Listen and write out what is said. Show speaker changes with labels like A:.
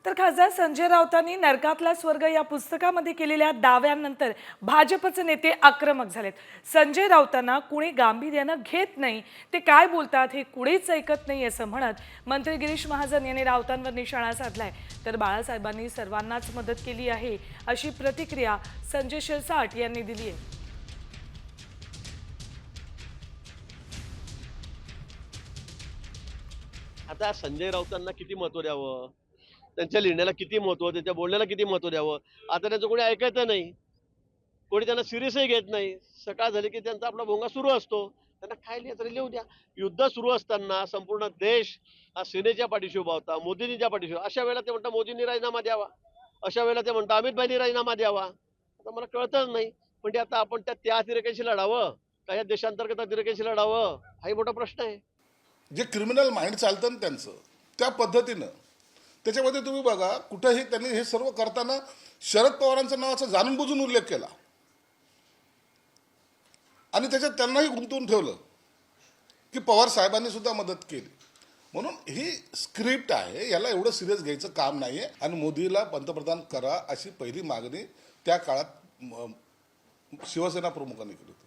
A: तर खासदार संजय राऊतांनी नरकातला स्वर्ग या पुस्तकामध्ये केलेल्या दाव्यांनंतर भाजपचे नेते आक्रमक झालेत। संजय राऊतांना कुणी गांभीर्यानं घेत नाही, ते काय बोलतात हे कुणीच ऐकत नाही असं म्हणत मंत्री गिरीश महाजन यांनी राऊतांवर निशाणा साधलाय। तर बाळासाहेबांनी सर्वांनाच मदत केली आहे अशी प्रतिक्रिया संजय शिरसाट यांनी दिली आहे।
B: आता संजय राऊतांना किती महत्व द्यावं, त्यांच्या लिहिण्याला किती महत्व, त्यांच्या बोलण्याला किती महत्व द्यावं, आता त्यांचं कोणी ऐकायचं नाही, कोणी त्यांना सिरियसही घेत नाही। सकाळ झाली की त्यांचा आपला भोंगा सुरू असतो, त्यांना काय लिहायचं तरी लिहू द्या। युद्ध सुरू असताना संपूर्ण देश हा सेनेच्या पाठीशी उभा होता, मोदींच्या पाठीशी, अशा वेळेला ते म्हणतात मोदींनी राजीनामा द्यावा, अशा वेळेला ते म्हणतात अमित भाईंनी राजीनामा द्यावा। आता मला कळतच नाही, म्हणजे आता आपण त्या अतिरेक्यांशी लढावं का या देशांतर्गत अतिरेक्यांशी लढावं, हाही मोठा प्रश्न आहे।
C: जे क्रिमिनल माइंड चालतं ना त्यांचं, त्या पद्धतीनं त्याच्यामध्ये तुम्ही बघा, कुठेही त्यांनी हे सर्व करताना शरद पवारांच्या नावाचा जाणून बुजून उल्लेख केला आणि त्याच्यात त्यांनाही गुंतवून ठेवलं की पवार साहेबांनी सुद्धा मदत केली। म्हणून ही स्क्रिप्ट आहे, याला एवढं सिरियस घ्यायचं काम नाहीये। आणि मोदीला पंतप्रधान करा अशी पहिली मागणी त्या काळात शिवसेना प्रमुखांनी केली होती।